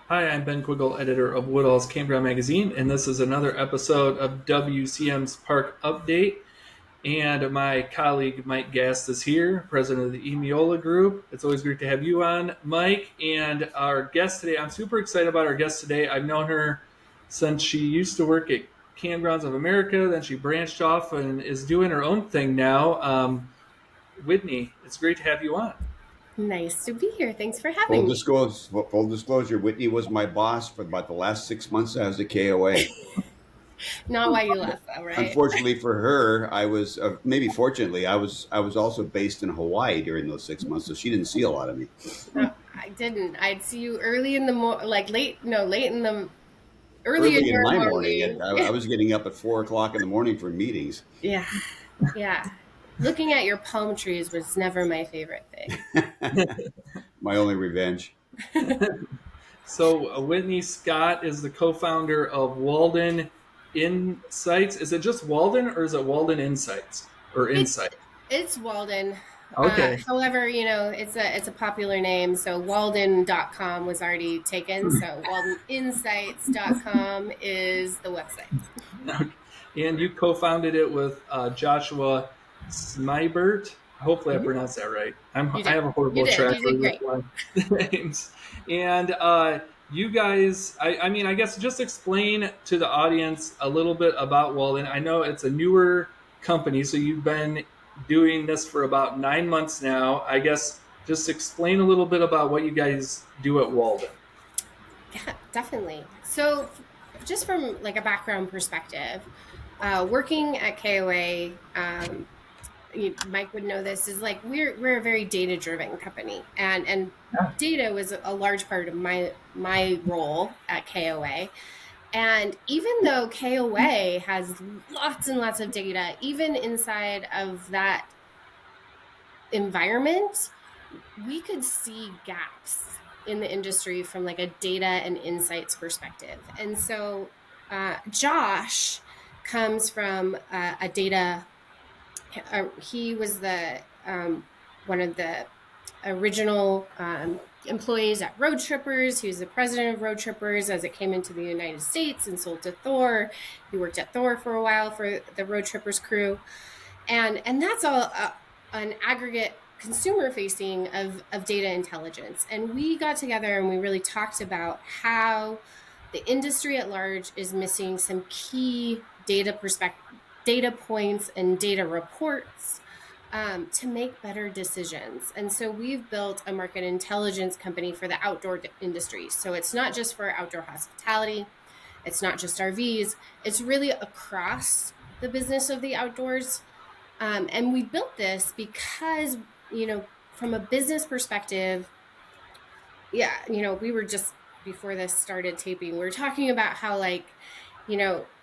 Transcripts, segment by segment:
Hi, I'm Ben Quiggle, editor of Woodall's Campground magazine, and this is another episode of WCM's Park Update. And my colleague Mike Gast is here, president of the Imi Ola Group. It's always great to have you on, Mike. And our guest today, I'm super excited about our guest today. I've known her since she used to work at Campgrounds of America, then she branched off and is doing her own thing now. Whitney, it's great to have you on. Nice to be here. Thanks for Full having me. disclosure, full disclosure, Whitney was my boss for about the last 6 months as a KOA. Not why you left, though, right? Unfortunately for her, I was maybe fortunately, I was also based in Hawaii during those 6 months, so she didn't see a lot of me. No, I didn't. I'd see you early in the like late, no, late in the early in Early in your my morning, morning. I was getting up at 4 o'clock in the morning for meetings. Yeah, yeah. Looking at your palm trees was never my favorite thing. My only revenge. So Whitney Scott is the co-founder of Walden Insights. Is it just Walden or is it Walden Insights or It's Insight? it's Walden. Okay. However, it's a popular name, so Walden.com was already taken. So WaldenInsights.com is the website. And you co-founded it with Joshua Smybert. Hopefully, I Mhm. pronounced that right. You I did. have a You horrible did. track You did record great. with names. And you guys, I mean, I guess just explain to the audience a little bit about Walden. I know it's a newer company, so you've been doing this for about 9 months now. I guess just explain a little bit about what you guys do at Walden. Yeah, definitely. So, just from like a background perspective, working at KOA, Mike would know this is like we're a very data driven company, and data was a large part of my role at KOA. And even though KOA has lots and lots of data, even inside of that environment, we could see gaps in the industry from like a data and insights perspective. And so Josh comes from a data. He was the one of the original employees at Road Trippers. He was the president of Road Trippers as it came into the United States and sold to Thor. He worked at Thor for a while for the Road Trippers crew, and that's all an aggregate consumer facing of data intelligence. And we got together and we really talked about how the industry at large is missing some key data points and data reports to make better decisions. And so we've built a market intelligence company for the outdoor industry. So it's not just for outdoor hospitality, it's not just RVs, it's really across the business of the outdoors. And we built this because, from a business perspective, yeah, we were just before this started taping, we were talking about how, like,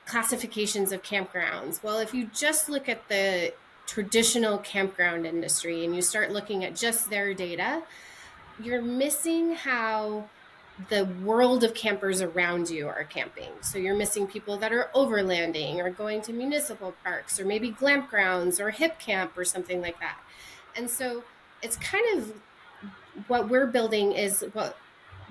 classifications of campgrounds. Well, if you just look at the traditional campground industry and you start looking at just their data, you're missing how the world of campers around you are camping. So you're missing people that are overlanding or going to municipal parks or maybe glamp grounds or hip camp or something like that. And so it's kind of what we're building is what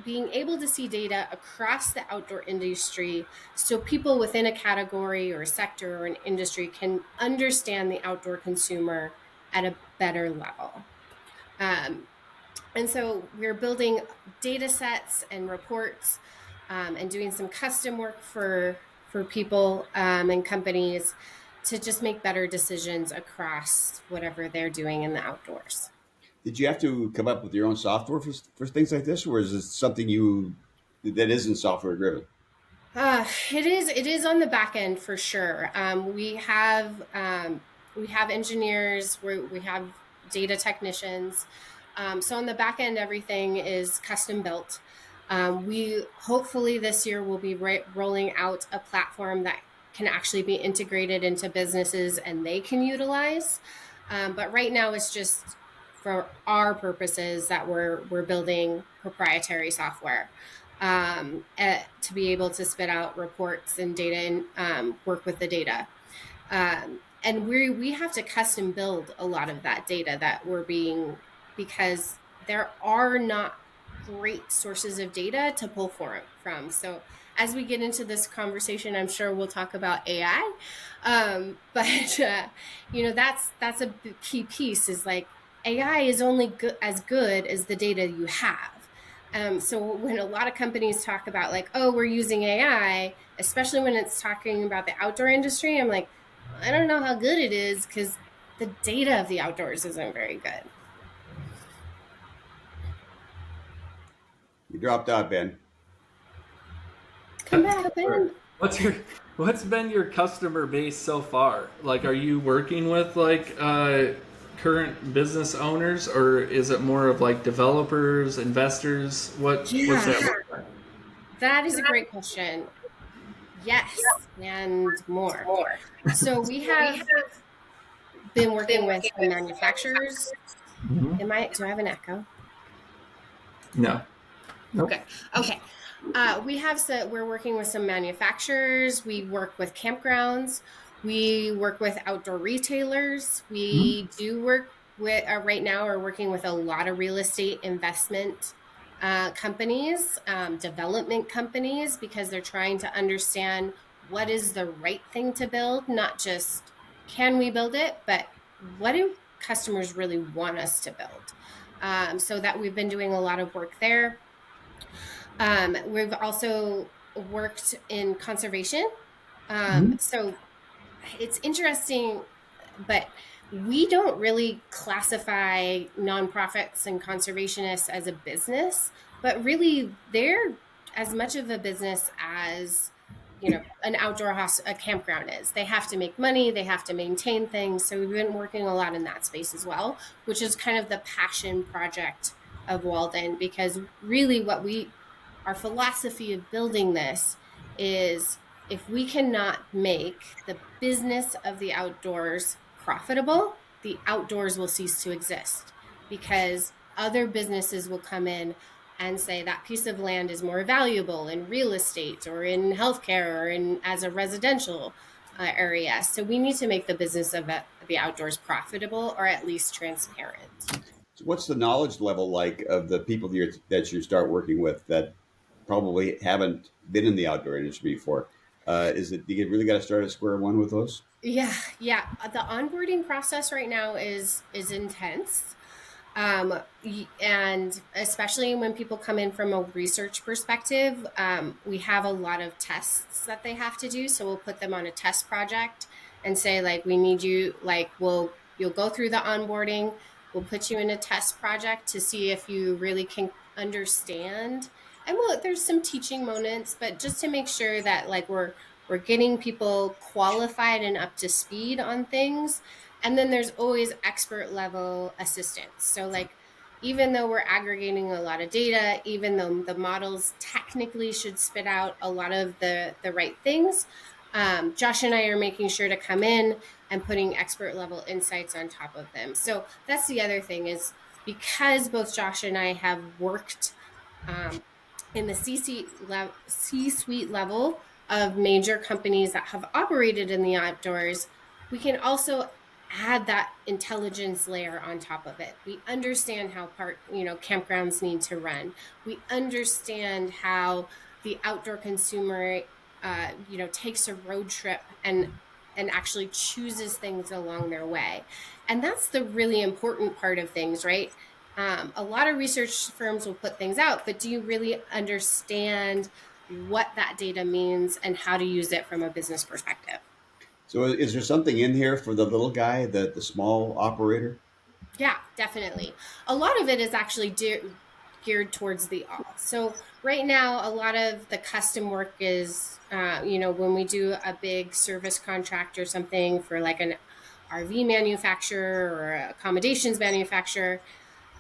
being able to see data across the outdoor industry so people within a category or a sector or an industry can understand the outdoor consumer at a better level. Um, and so we're building data sets and reports and doing some custom work for people and companies to just make better decisions across whatever they're doing in the outdoors. Did you have to come up with your own software for things like this, or is it something that isn't software driven? It is on the back end for sure. We have engineers, we have data technicians. So on the back end, everything is custom built. We hopefully this year will be rolling out a platform that can actually be integrated into businesses and they can utilize. But right now, it's just for our purposes that we're building proprietary software to be able to spit out reports and data and work with the data. And we have to custom build a lot of that data that we're being, because there are not great sources of data to pull from. So as we get into this conversation, I'm sure we'll talk about AI. But that's a key piece, is like AI is only as good as the data you have. So when a lot of companies talk about like, oh, we're using AI, especially when it's talking about the outdoor industry, I'm like, I don't know how good it is, because the data of the outdoors isn't very good. You dropped out, Ben. Come back, Ben. What's your what's been your customer base so far? Like, are you working with like current business owners, or is it more of like developers, investors? What's Yeah, that look like? that is a great question. Yes, and more. So we have been working with some manufacturers. Mhm. Do I have an echo? No. Nope. Good. Okay. We're working with some manufacturers. We work with campgrounds. We work with outdoor retailers. Mhm. We do work with, right now, we're working with a lot of real estate investment companies, development companies, because they're trying to understand what is the right thing to build, not just can we build it, but what do customers really want us to build? So that we've been doing a lot of work there. We've also worked in conservation. Mhm. So it's interesting, but we don't really classify nonprofits and conservationists as a business, but really they're as much of a business as an a campground is. They have to make money, they have to maintain things. So we've been working a lot in that space as well, which is kind of the passion project of Walden, because really our philosophy of building this is, if we cannot make the business of the outdoors profitable, the outdoors will cease to exist, because other businesses will come in and say that piece of land is more valuable in real estate or in healthcare or in as a residential area. So we need to make the business of the outdoors profitable, or at least transparent. So what's the knowledge level like of the people that you start working with that probably haven't been in the outdoor industry before? Is it you really got to start at square one with those? Yeah, yeah. The onboarding process right now is intense. And especially when people come in from a research perspective, we have a lot of tests that they have to do. So we'll put them on a test project and say, like, we need you, like, you'll go through the onboarding. We'll put you in a test project to see if you really can understand. And there's some teaching moments, but just to make sure that like we're getting people qualified and up to speed on things. And then there's always expert level assistance. So like, even though we're aggregating a lot of data, even though the models technically should spit out a lot of the right things, Josh and I are making sure to come in and putting expert level insights on top of them. So that's the other thing, is because both Josh and I have worked um, in the C-suite level of major companies that have operated in the outdoors, we can also add that intelligence layer on top of it. We understand how campgrounds need to run. We understand how the outdoor consumer takes a road trip and actually chooses things along their way. And that's the really important part of things, right? A lot of research firms will put things out, but do you really understand what that data means and how to use it from a business perspective? So is there something in here for the little guy, the small operator? Yeah, definitely. A lot of it is actually geared towards the all. So right now, a lot of the custom work is, when we do a big service contract or something for like an RV manufacturer or accommodations manufacturer,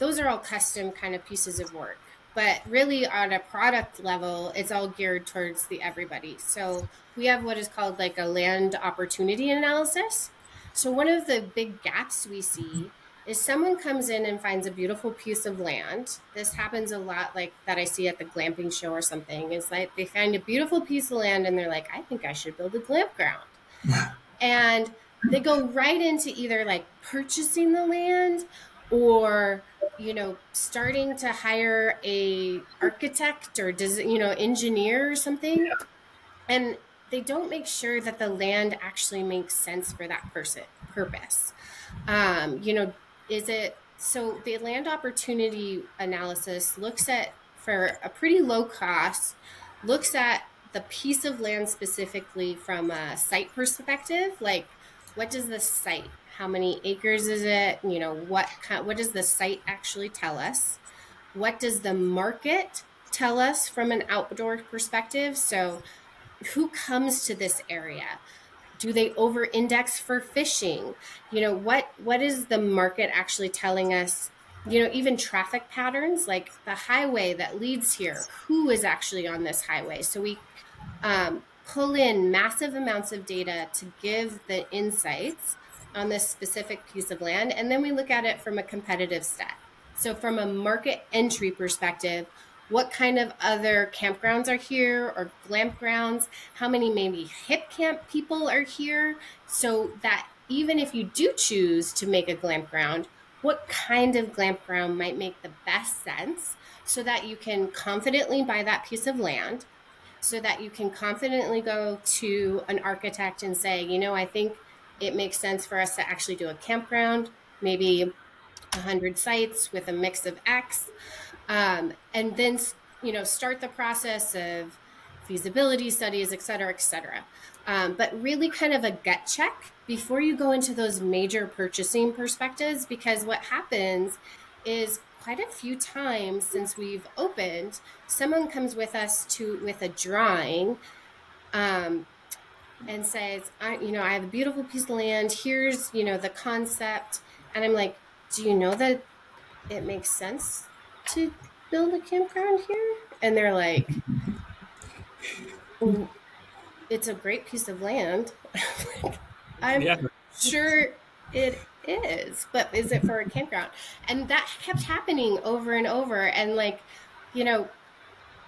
those are all custom kind of pieces of work. But really, on a product level, it's all geared towards the everybody. So we have what is called like a land opportunity analysis. So one of the big gaps we see is someone comes in and finds a beautiful piece of land. This happens a lot, like that I see at the glamping show or something. Is like they find a beautiful piece of land and they're like, I think I should build a campground. And they go right into either like purchasing the land or starting to hire a architect or engineer or something, and they don't make sure that the land actually makes sense for that purpose. Is it so the land opportunity analysis looks at, for a pretty low cost, looks at the piece of land specifically from a site perspective, like what does the site, how many acres is it, what does the site actually tell us, what does the market tell us from an outdoor perspective, so who comes to this area, do they over index for fishing, what is the market actually telling us, even traffic patterns, like the highway that leads here, who is actually on this highway, so we pull in massive amounts of data to give the insights on this specific piece of land, and then we look at it from a competitive set. So from a market entry perspective, what kind of other campgrounds are here or glamp grounds, how many maybe hip camp people are here, so that even if you do choose to make a glamp ground, what kind of glamp ground might make the best sense, so that you can confidently buy that piece of land, so that you can confidently go to an architect and say, I think it makes sense for us to actually do a campground, maybe 100 sites with a mix of X, and then start the process of feasibility studies, et cetera, et cetera. But really kind of a gut check before you go into those major purchasing perspectives, because what happens is quite a few times since we've opened, someone comes with us with a drawing, and says, I have a beautiful piece of land. Here's, the concept. And I'm like, do you know that it makes sense to build a campground here? And they're like, well, it's a great piece of land. I'm Yeah. sure it is, but is it for a campground? And that kept happening over and over. And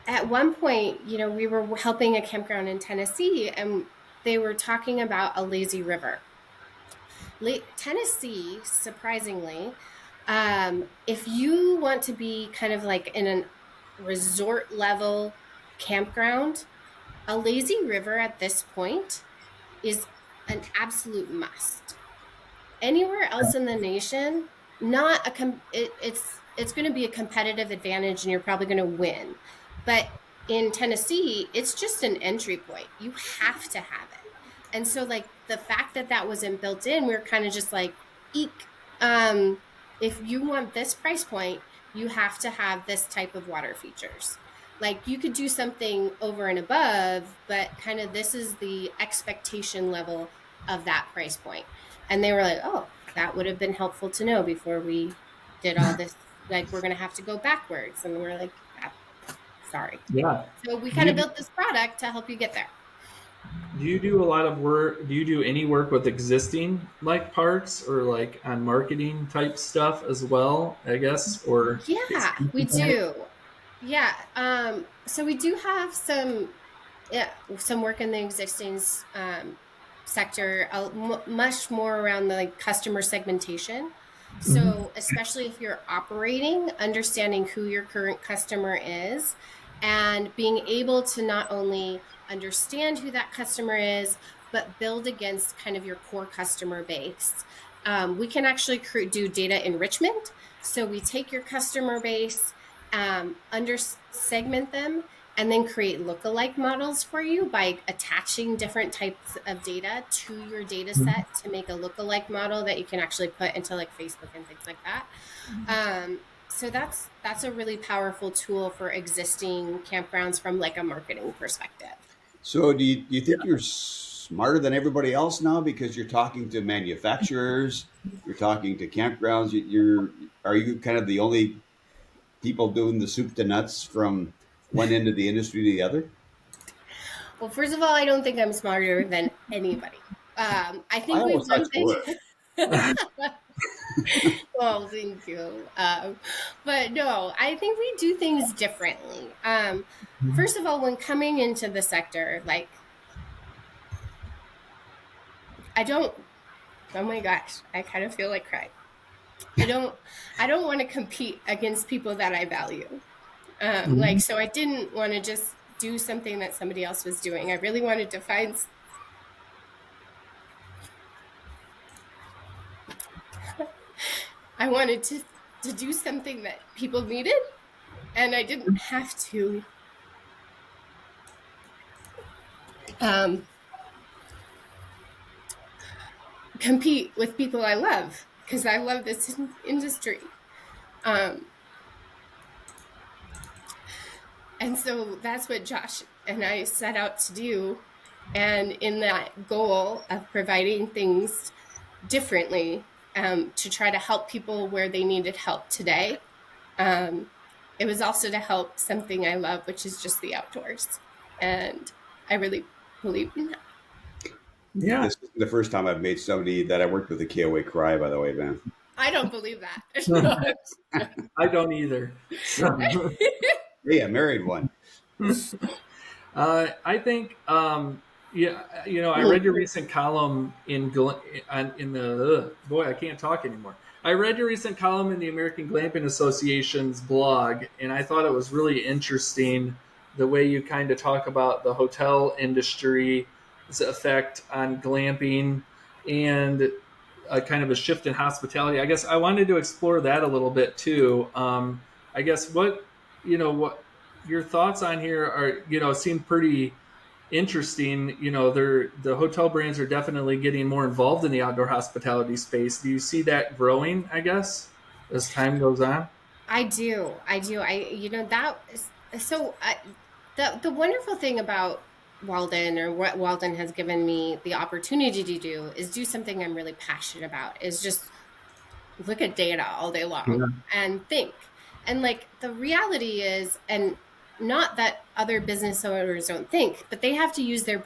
at one point, we were helping a campground in Tennessee, and they were talking about a lazy river. Tennessee, surprisingly, if you want to be kind of like in a resort level campground, a lazy river at this point is an absolute must. Anywhere else in the nation, not it's going to be a competitive advantage, and you're probably going to win. But in Tennessee, it's just an entry point. You have to have it. And so, like, the fact that that wasn't built in, we were kind of just like, eek. If you want this price point, you have to have this type of water features. Like, you could do something over and above, but kind of this is the expectation level of that price point. And they were like, oh, that would have been helpful to know before we did all this. Like, we're going to have to go backwards. And we're like, sorry. Yeah. So we kind of built this product to help you get there. Do you do a lot of work? Do you do any work with existing like parks or like on marketing type stuff as well, I guess? Or yeah, we do. Yeah. So we do have some work in the existing sector, much more around the customer segmentation. So especially if you're operating, understanding who your current customer is, and being able to not only understand who that customer is, but build against kind of your core customer base. We can actually do data enrichment. So we take your customer base, segment them, and then create lookalike models for you by attaching different types of data to your data set to make a lookalike model that you can actually put into like Facebook and things like that. So that's a really powerful tool for existing campgrounds from like a marketing perspective. So do you think you're smarter than everybody else now because you're talking to manufacturers, you're talking to campgrounds, are you kind of the only people doing the soup to nuts from one end of the industry to the other? Well, first of all, I don't think I'm smarter than anybody. I think I we've almost thought done you things. were. Well, thank you. But no, I think we do things differently. First of all, when coming into the sector, like, oh my gosh, I kind of feel like crying. I don't want to compete against people that I value. Mhm. So I didn't want to just do something that somebody else was doing. I really wanted to I wanted to do something that people needed, and I didn't have to um, compete with people I love, because I love this industry. Um, and so that's what Josh and I set out to do. And in that goal of providing things differently, to try to help people where they needed help today, um, it was also to help something I love, which is just the outdoors. And I really believe in that. Yeah, This is the first time I've made somebody that I worked with a KOA cry, by the way, man. I don't believe that. I don't either. So, Hey, I married one. I think, yeah, I read your recent column in the boy, I can't talk anymore. I read your recent column in the American Glamping Association's blog, and I thought it was really interesting the way you kind of talk about the hotel industry's effect on glamping and a kind of a shift in hospitality. I guess I wanted to explore that a little bit too. I guess what your thoughts on here are, seem pretty interesting. The hotel brands are definitely getting more involved in the outdoor hospitality space. Do you see that growing, I guess, as time goes on? I do. I do. The wonderful thing about Walden, or what Walden has given me the opportunity to do, is do something I'm really passionate about, is just look at data all day long Yeah. and think. And like the reality is, and not that other business owners don't think, but they have to use their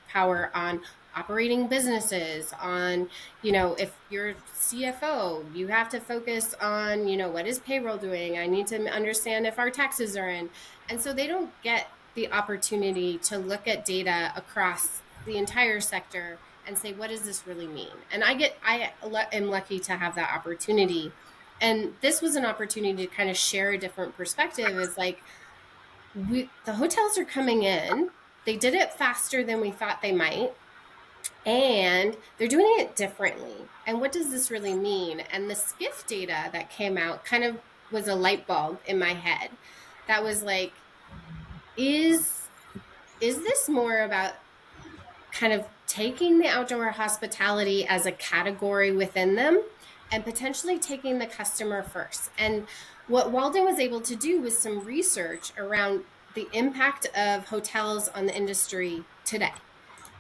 power on operating businesses, on, if you're CFO, you have to focus on, what is payroll doing? I need to understand if our taxes are in. And so they don't get the opportunity to look at data across the entire sector and say, what does this really mean? And am lucky to have that opportunity. And this was an opportunity to kind of share a different perspective. Is like, the hotels are coming in, they did it faster than we thought they might, and they're doing it differently. And what does this really mean? And the skiff data that came out kind of was a light bulb in my head. That was like, is this more about kind of taking the outdoor hospitality as a category within them, and potentially taking the customer first? And what Walden was able to do was some research around the impact of hotels on the industry today.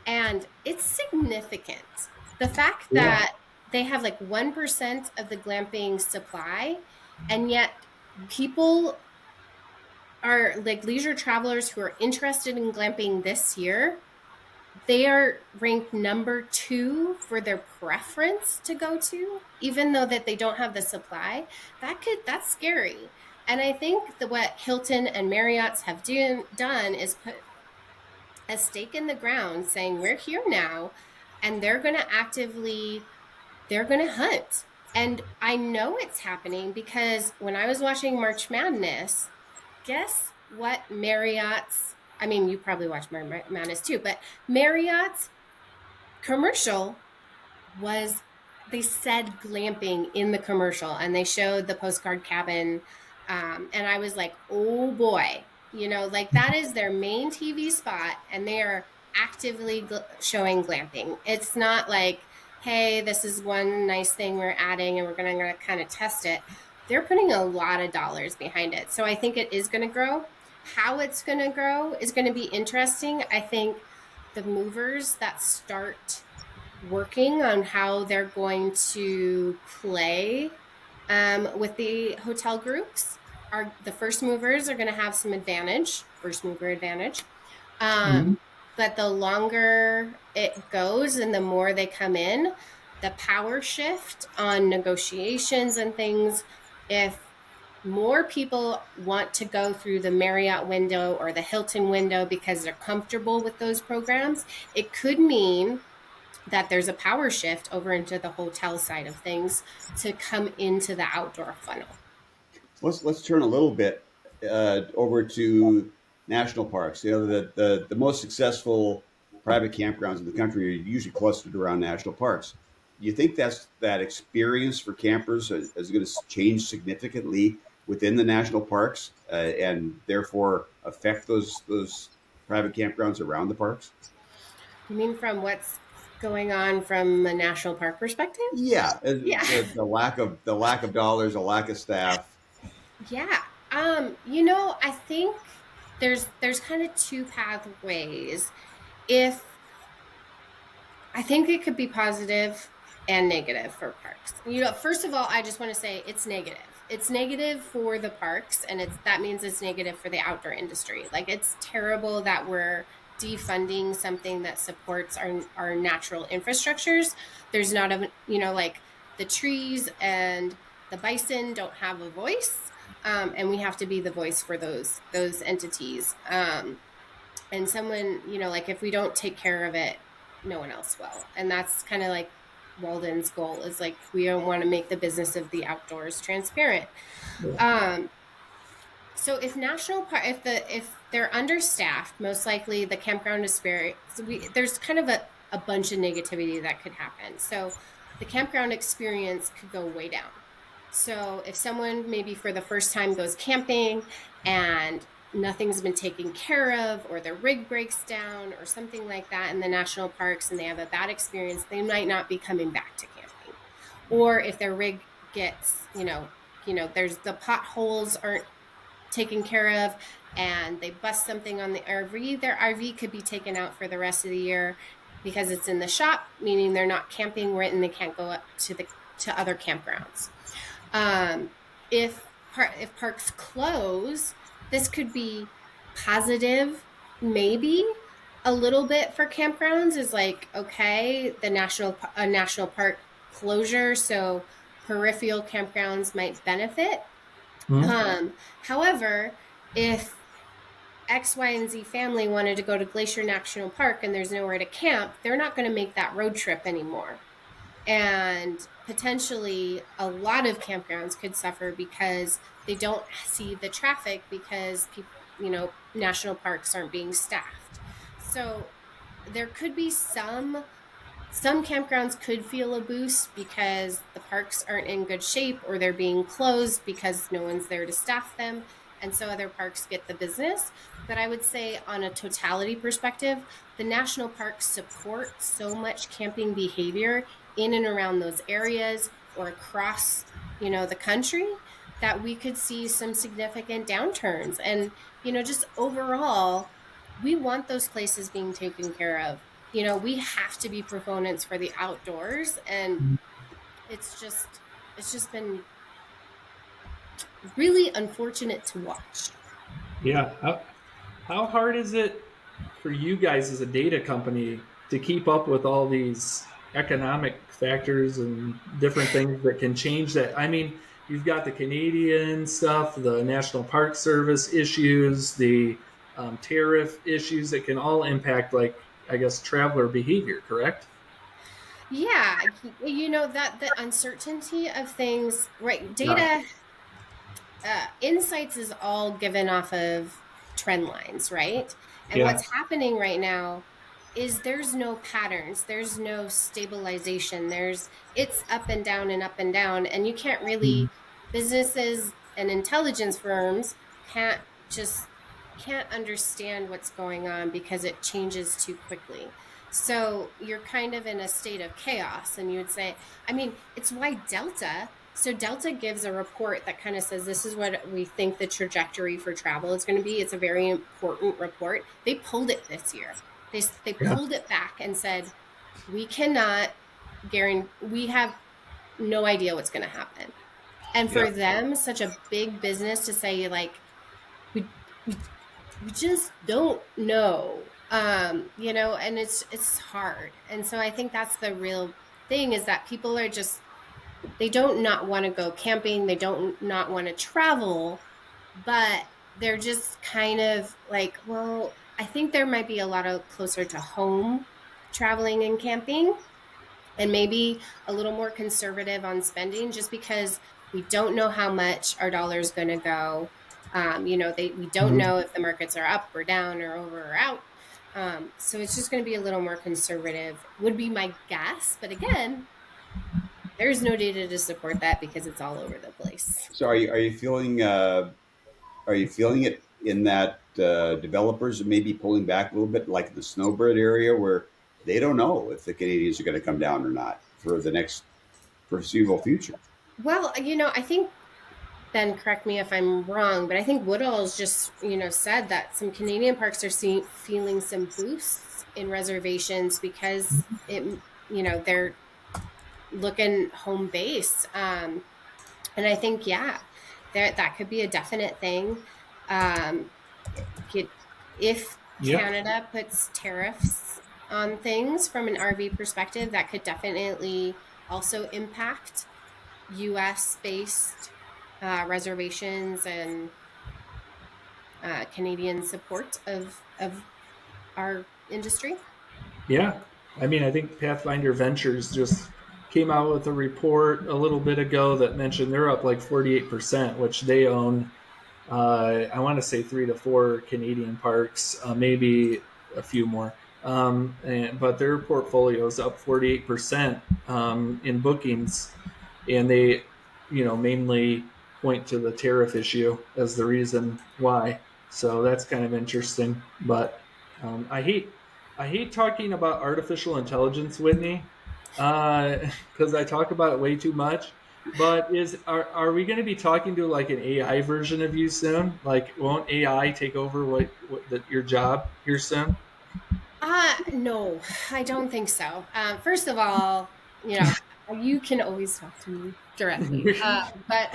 And it's significant. The fact Yeah. that they have like 1% of the glamping supply, and yet people are like leisure travelers who are interested in glamping this year, they are ranked number 2 for their preference to go to, even though that they don't have the supply. That's scary. And I think that what Hilton and Marriott's have done is put a stake in the ground, saying we're here now, and they're going to hunt. And I know it's happening because when I was watching March Madness, guess what Marriott's, I mean, you probably watch March Madness too, but Marriott's commercial was, they said glamping in the commercial, and they showed the postcard cabin. And I was like, oh boy, like that is their main TV spot, and they are actively showing glamping. It's not like, hey, this is one nice thing we're adding and we're going to kind of test it. They're putting a lot of dollars behind it. So I think it is going to grow. How it's going to grow is going to be interesting. I think the movers that start working on how they're going to play, with the hotel groups, are the first movers are going to have some first mover advantage. Mhm. But the longer it goes and the more they come in, the power shift on negotiations and things, if more people want to go through the Marriott window or the Hilton window because they're comfortable with those programs, it could mean that there's a power shift over into the hotel side of things to come into the outdoor funnel. Let's turn a little bit over to national parks. You know, the most successful private campgrounds in the country are usually clustered around national parks. Do you think that experience for campers is going to change significantly within the national parks and therefore affect those private campgrounds around the parks? You mean from what's going on from a national park perspective? Yeah, Yeah. the lack of dollars, a lack of staff. Yeah. I think there's kind of two pathways. If I think it could be positive and negative for parks. First of all, I just want to say it's negative. It's negative for the parks, and that means it's negative for the outdoor industry. Like, it's terrible that we're defunding something that supports our natural infrastructures. There's not like the trees and the bison don't have a voice, and we have to be the voice for those entities. And someone, like, if we don't take care of it, no one else will. And that's kind of like Walden's goal, is like, we don't want to make the business of the outdoors transparent. So if if they're understaffed, most likely the campground is spared. So there's kind of a bunch of negativity that could happen. So the campground experience could go way down. So if someone maybe for the first time goes camping and nothing's been taken care of, or their rig breaks down or something like that in the national parks, and they have a bad experience, they might not be coming back to camping. Or if their rig gets, there's the potholes aren't taken care of and they bust something on the RV, their RV could be taken out for the rest of the year because it's in the shop, meaning they're not camping right, and they can't go up to other campgrounds. If parks close, this could be positive, maybe a little bit for campgrounds. Is like, okay, a national park closure, so peripheral campgrounds might benefit. Mm-hmm. However, if X, Y, and Z family wanted to go to Glacier National Park and there's nowhere to camp, they're not going to make that road trip anymore. And potentially a lot of campgrounds could suffer because they don't see the traffic because national parks aren't being staffed. So there could be some campgrounds could feel a boost because the parks aren't in good shape, or they're being closed because no one's there to staff them. And so other parks get the business. But I would say, on a totality perspective, the national parks support so much camping behavior in and around those areas or across, the country, that we could see some significant downturns. And, just overall, we want those places being taken care of. We have to be proponents for the outdoors, and it's just been really unfortunate to watch. Yeah. How hard is it for you guys as a data company to keep up with all these economic factors and different things that can change that? I mean, you've got the Canadian stuff, the National Park Service issues, the tariff issues that can all impact, like, I guess, traveler behavior, correct? Yeah, that the uncertainty of things, right? Yeah. Data insights is all given off of trend lines, right? And Yeah. what's happening right now is there's no patterns, there's no stabilization, it's up and down and up and down, and you can't really, businesses and intelligence firms can't understand what's going on because it changes too quickly. So you're kind of in a state of chaos. And you would say, I mean, it's why Delta gives a report that kind of says, this is what we think the trajectory for travel is going to be. It's a very important report. They pulled it this year. They pulled it back and said, we cannot guarantee, we have no idea what's going to happen. And for them, such a big business, to say, like, we, we, we just don't know, and it's hard. And so I think that's the real thing, is that people are just, they don't not want to go camping, they don't not want to travel, but they're just kind of like, well, I think there might be a lot of closer to home traveling and camping. and maybe a little more conservative on spending, just because we don't know how much our dollar is going to go. We don't Mhm. know if the markets are up or down or over or out. So it's just going to be a little more conservative, would be my guess. But again, there's no data to support that because it's all over the place. So are you feeling it in that developers may be pulling back a little bit, like the snowbird area, where they don't know if the Canadians are going to come down or not for the next foreseeable future? Well, I think, Ben, correct me if I'm wrong, but I think Woodall's just, said that some Canadian parks are feeling some boosts in reservations because they're looking home base. And I think, yeah, that could be a definite thing. Um, if Yeah. Canada puts tariffs on things from an RV perspective, that could definitely also impact US based reservations and Canadian support of our industry. Yeah. I mean, I think Pathfinder Ventures just came out with a report a little bit ago that mentioned they're up like 48%, which they own, I want to say 3 to 4 Canadian parks, maybe a few more. But their portfolio is up 48% in bookings, and they, mainly point to the tariff issue as the reason why. So that's kind of interesting. But I hate talking about artificial intelligence, Whitney, because I talk about it way too much. But are we going to be talking to like an AI version of you soon? Like, won't AI take over your job here soon? No, I don't think so. First of all, you can always talk to me directly. But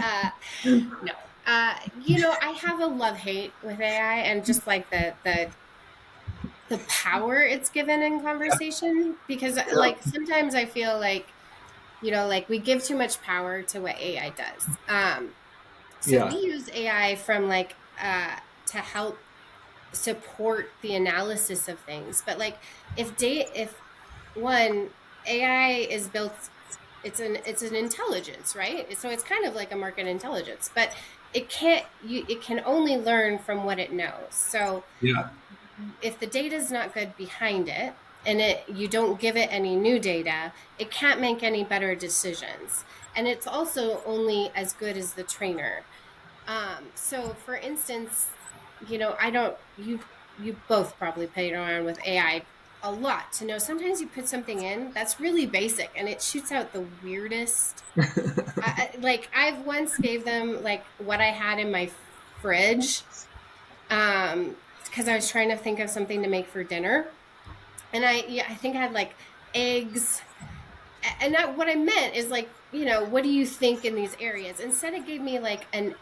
no, I have a love hate with AI, and just like the power it's given in conversation, because like sometimes I feel like, like we give too much power to what AI does. So we Yeah, use AI from like to help support the analysis of things. But like if one AI is built, it's an intelligence, right? So it's kind of like a market intelligence, but it can only learn from what it knows. So yeah, if the data is not good behind it, and you don't give it any new data, it can't make any better decisions. And it's also only as good as the trainer. So for instance, I don't you both probably played around with AI a lot to know sometimes you put something in that's really basic and it shoots out the weirdest. Like I've once gave them like what I had in my fridge, because I was trying to think of something to make for dinner, and I think I had like eggs. And what I meant is like, what do you think in these areas? Instead, it gave me like an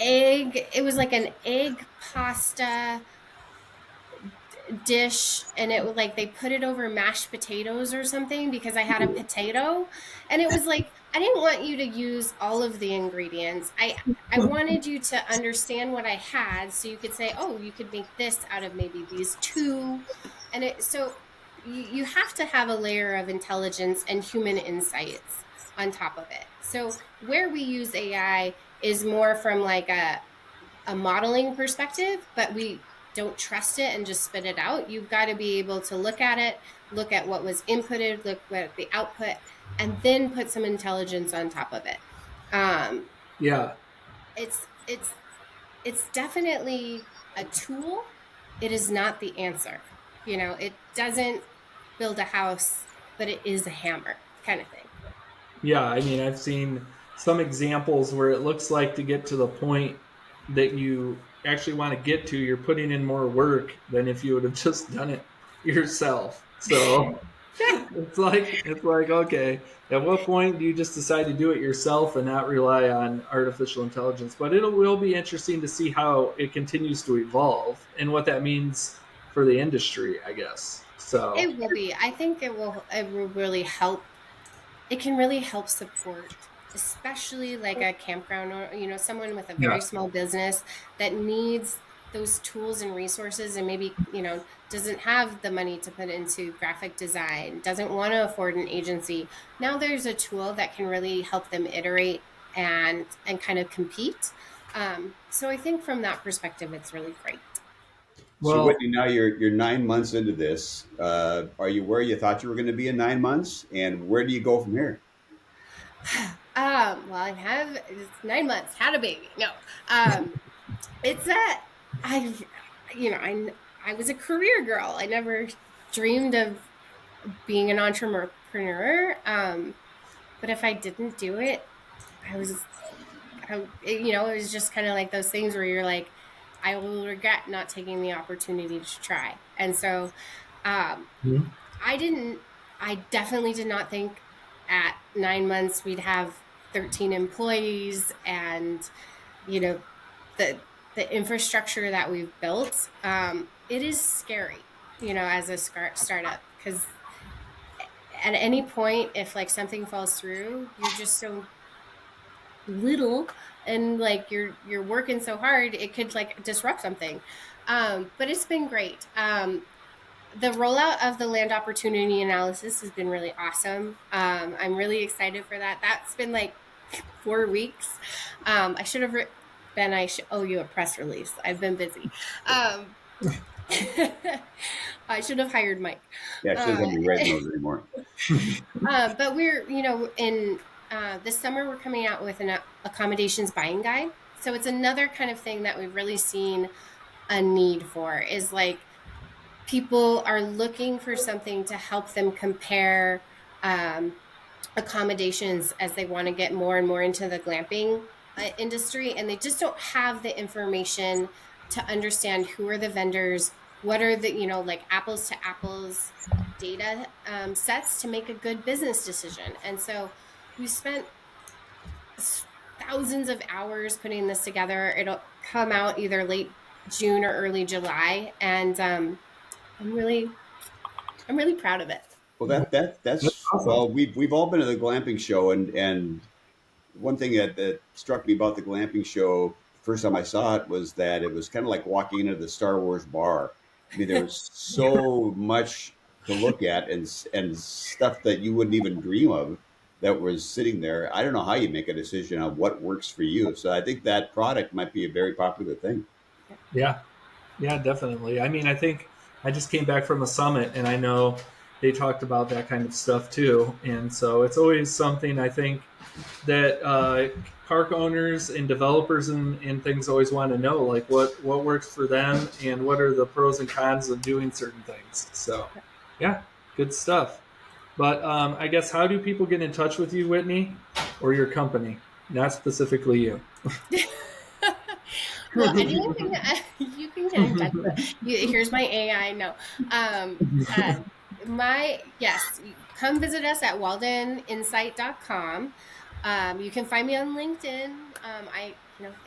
egg. It was like an egg pasta dish, and it was like they put it over mashed potatoes or something because I had a potato, and it was like I didn't want you to use all of the ingredients. I wanted you to understand what I had so you could say, oh, you could make this out of maybe these two. And so you have to have a layer of intelligence and human insights on top of it. So where we use AI is more from like a modeling perspective, but we don't trust it and just spit it out. You've got to be able to look at it, look at what was inputted, look at the output, and then put some intelligence on top of it. Um, yeah. it's definitely a tool. It is not the answer. It doesn't build a house, but it is a hammer kind of thing. Yeah, I mean, I've seen some examples where it looks like to get to the point that you actually want to get to, you're putting in more work than if you would have just done it yourself. So it's like okay, at what point do you just decide to do it yourself and not rely on artificial intelligence? But it will be interesting to see how it continues to evolve and what that means for the industry, I guess. So It will be. I think it will really help. It can really help support, especially like a campground, or someone with a very yeah, small business that needs those tools and resources, and maybe, doesn't have the money to put into graphic design, doesn't want to afford an agency, now there's a tool that can really help them iterate and kind of compete. So I think from that perspective, it's really great. So Well, Whitney, now you're 9 months into this. Are you where you thought you were going to be in 9 months, and where do you go from here? Well, it's 9 months, had a baby. No, um, it's that I've, I was a career girl. I never dreamed of being an entrepreneur. But if I didn't do it, I was, it was just kind of like those things where you're like, I will regret not taking the opportunity to try. And so, um, mhm. I didn't, I definitely did not think at 9 months we'd have 13 employees and, you know, the, the infrastructure that we've built. It is scary, as a startup, because at any point, if like something falls through, you're just so little, and like you're working so hard, it could like disrupt something. But it's been great. The rollout of the land opportunity analysis has been really awesome. I'm really excited for that. That's been like 4 weeks. I should have Ben, I should owe you a press release. I've been busy. Um, I should have hired Mike. Yeah, she Uh, doesn't have me writing those anymore. but we're, in this summer, we're coming out with an accommodations buying guide. So it's another kind of thing that we've really seen a need for, is like people are looking for something to help them compare accommodations as they want to get more and more into the glamping industry, and they just don't have the information to understand who are the vendors, what are the, like apples to apples data sets to make a good business decision. And so we spent thousands of hours putting this together. It'll come out either late June or early July, and I'm really proud of it. Well, That's that's awesome. well, we've all been to the glamping show, and one thing that struck me about the glamping show first time I saw it was that it was kind of like walking into the Star Wars bar. I mean, there was so much to look at, and stuff that you wouldn't even dream of that was sitting there. I don't know how you make a decision on what works for you. So I think that product might be a very popular thing. Yeah, yeah, definitely. I mean, I think I just came back from a summit, and I know they talked about that kind of stuff too. And so it's always something I think that park owners and developers and things always want to know, like what works for them and what are the pros and cons of doing certain things. So, yeah, good stuff. But I guess, how do people get in touch with you, Whitney, or your company? Not specifically you. Well, anything that you can get in touch with. Here's my AI. No, uh, yes, come visit us at waldeninsight.com. You can find me on LinkedIn. I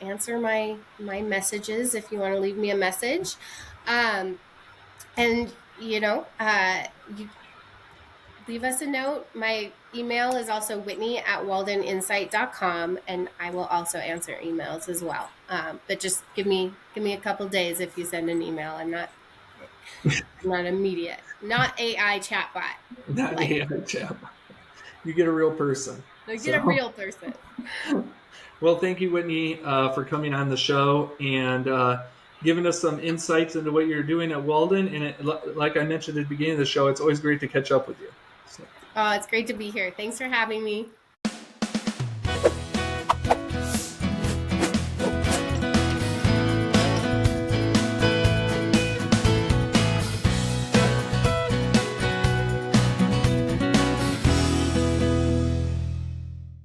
answer my messages if you want to leave me a message. Um, and you leave us a note. My email is also whitney@waldeninsight.com, and I will also answer emails as well. But just give me a couple days if you send an email. I'm not immediate, not AI chatbot. Not Like, AI chap. You get a real person. get a So, real person. well, thank you, Whitney, for coming on the show and giving us some insights into what you're doing at Walden. And like I mentioned at the beginning of the show, it's always great to catch up with you. So. Oh, it's great to be here. Thanks for having me.